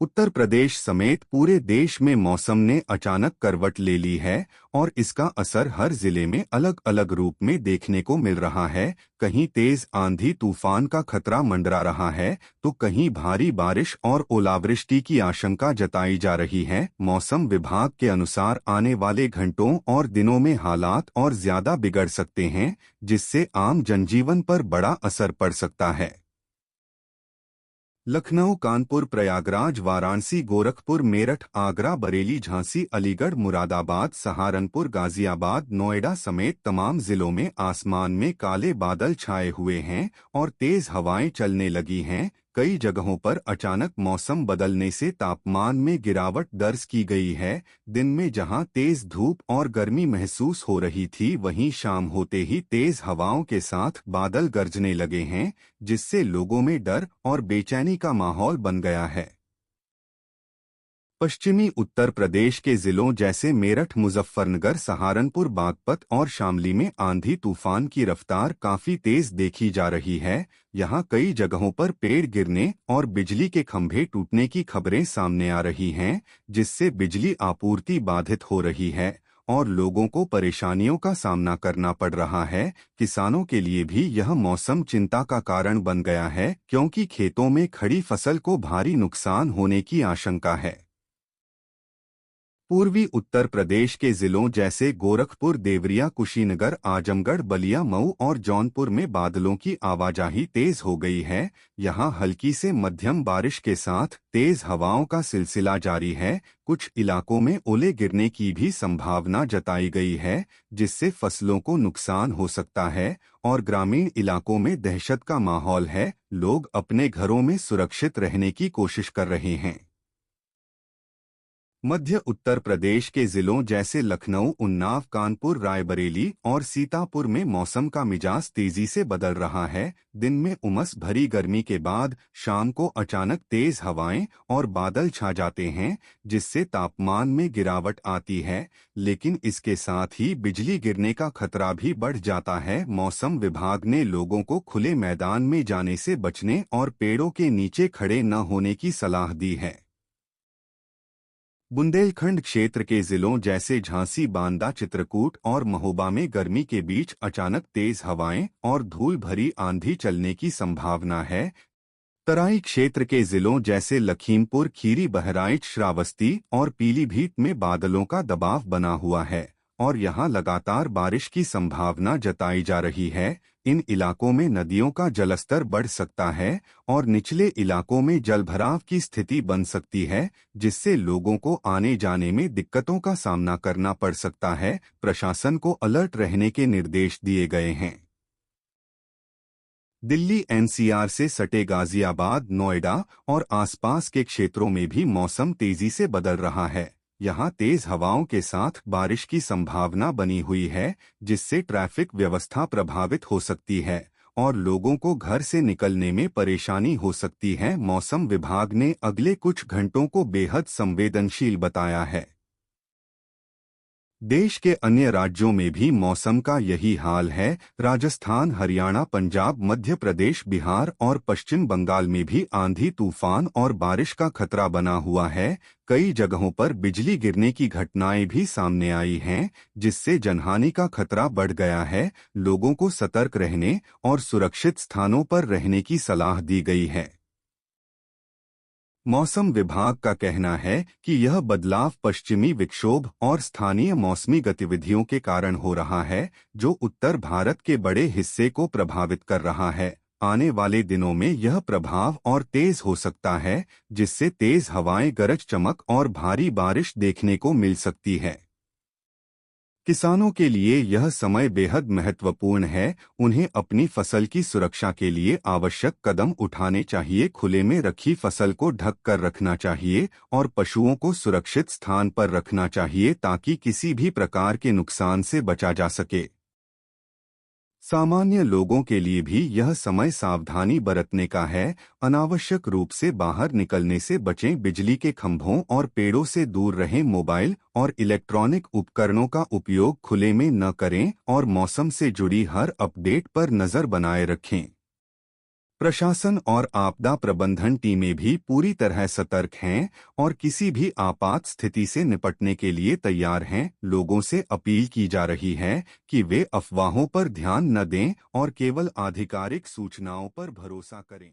उत्तर प्रदेश समेत पूरे देश में मौसम ने अचानक करवट ले ली है और इसका असर हर जिले में अलग अलग रूप में देखने को मिल रहा है। कहीं तेज आंधी तूफान का खतरा मंडरा रहा है तो कहीं भारी बारिश और ओलावृष्टि की आशंका जताई जा रही है। मौसम विभाग के अनुसार आने वाले घंटों और दिनों में हालात और ज्यादा बिगड़ सकते हैं, जिससे आम जनजीवन पर बड़ा असर पड़ सकता है। लखनऊ, कानपुर, प्रयागराज, वाराणसी, गोरखपुर, मेरठ, आगरा, बरेली, झांसी, अलीगढ़, मुरादाबाद, सहारनपुर, गाजियाबाद, नोएडा समेत तमाम जिलों में आसमान में काले बादल छाए हुए हैं और तेज हवाएं चलने लगी हैं। कई जगहों पर अचानक मौसम बदलने से तापमान में गिरावट दर्ज की गई है। दिन में जहां तेज धूप और गर्मी महसूस हो रही थी, वहीं शाम होते ही तेज हवाओं के साथ बादल गरजने लगे हैं, जिससे लोगों में डर और बेचैनी का माहौल बन गया है। पश्चिमी उत्तर प्रदेश के जिलों जैसे मेरठ, मुजफ्फरनगर, सहारनपुर, बागपत और शामली में आंधी तूफान की रफ्तार काफी तेज देखी जा रही है। यहां कई जगहों पर पेड़ गिरने और बिजली के खंभे टूटने की खबरें सामने आ रही हैं, जिससे बिजली आपूर्ति बाधित हो रही है और लोगों को परेशानियों का सामना करना पड़ रहा है। किसानों के लिए भी यह मौसम चिंता का कारण बन गया है, क्योंकि खेतों में खड़ी फसल को भारी नुकसान होने की आशंका है। पूर्वी उत्तर प्रदेश के जिलों जैसे गोरखपुर, देवरिया, कुशीनगर, आजमगढ़, बलिया, मऊ और जौनपुर में बादलों की आवाजाही तेज हो गई है। यहां हल्की से मध्यम बारिश के साथ तेज हवाओं का सिलसिला जारी है। कुछ इलाकों में ओले गिरने की भी संभावना जताई गई है, जिससे फसलों को नुकसान हो सकता है और ग्रामीण इलाकों में दहशत का माहौल है। लोग अपने घरों में सुरक्षित रहने की कोशिश कर रहे हैं। मध्य उत्तर प्रदेश के जिलों जैसे लखनऊ, उन्नाव, कानपुर, रायबरेली और सीतापुर में मौसम का मिजाज तेजी से बदल रहा है। दिन में उमस भरी गर्मी के बाद शाम को अचानक तेज हवाएं और बादल छा जाते हैं, जिससे तापमान में गिरावट आती है, लेकिन इसके साथ ही बिजली गिरने का खतरा भी बढ़ जाता है। मौसम विभाग ने लोगों को खुले मैदान में जाने से बचने और पेड़ों के नीचे खड़े न होने की सलाह दी है। बुंदेलखंड क्षेत्र के जिलों जैसे झांसी, बांदा, चित्रकूट और महोबा में गर्मी के बीच अचानक तेज हवाएं और धूल भरी आंधी चलने की संभावना है। तराई क्षेत्र के जिलों जैसे लखीमपुर खीरी, बहराइच, श्रावस्ती और पीलीभीत में बादलों का दबाव बना हुआ है और यहां लगातार बारिश की संभावना जताई जा रही है। इन इलाकों में नदियों का जलस्तर बढ़ सकता है और निचले इलाकों में जलभराव की स्थिति बन सकती है, जिससे लोगों को आने जाने में दिक्कतों का सामना करना पड़ सकता है। प्रशासन को अलर्ट रहने के निर्देश दिए गए हैं। दिल्ली एनसीआर से सटे गाजियाबाद, नोएडा और आसपास के क्षेत्रों में भी मौसम तेजी से बदल रहा है। यहां तेज हवाओं के साथ बारिश की संभावना बनी हुई है, जिससे ट्रैफिक व्यवस्था प्रभावित हो सकती है और लोगों को घर से निकलने में परेशानी हो सकती है। मौसम विभाग ने अगले कुछ घंटों को बेहद संवेदनशील बताया है। देश के अन्य राज्यों में भी मौसम का यही हाल है। राजस्थान, हरियाणा, पंजाब, मध्य प्रदेश, बिहार और पश्चिम बंगाल में भी आंधी तूफान और बारिश का खतरा बना हुआ है। कई जगहों पर बिजली गिरने की घटनाएं भी सामने आई हैं, जिससे जनहानि का खतरा बढ़ गया है। लोगों को सतर्क रहने और सुरक्षित स्थानों पर रहने की सलाह दी गई है। मौसम विभाग का कहना है कि यह बदलाव पश्चिमी विक्षोभ और स्थानीय मौसमी गतिविधियों के कारण हो रहा है, जो उत्तर भारत के बड़े हिस्से को प्रभावित कर रहा है। आने वाले दिनों में यह प्रभाव और तेज हो सकता है, जिससे तेज हवाएं, गरज चमक और भारी बारिश देखने को मिल सकती है। किसानों के लिए यह समय बेहद महत्वपूर्ण है। उन्हें अपनी फसल की सुरक्षा के लिए आवश्यक कदम उठाने चाहिए। खुले में रखी फसल को ढक कर रखना चाहिए और पशुओं को सुरक्षित स्थान पर रखना चाहिए, ताकि किसी भी प्रकार के नुकसान से बचा जा सके। सामान्य लोगों के लिए भी यह समय सावधानी बरतने का है। अनावश्यक रूप से बाहर निकलने से बचें। बिजली के खंभों और पेड़ों से दूर रहें। मोबाइल और इलेक्ट्रॉनिक उपकरणों का उपयोग खुले में न करें और मौसम से जुड़ी हर अपडेट पर नजर बनाए रखें। प्रशासन और आपदा प्रबंधन टीमें भी पूरी तरह सतर्क हैं और किसी भी आपात स्थिति से निपटने के लिए तैयार हैं। लोगों से अपील की जा रही है कि वे अफवाहों पर ध्यान न दें और केवल आधिकारिक सूचनाओं पर भरोसा करें।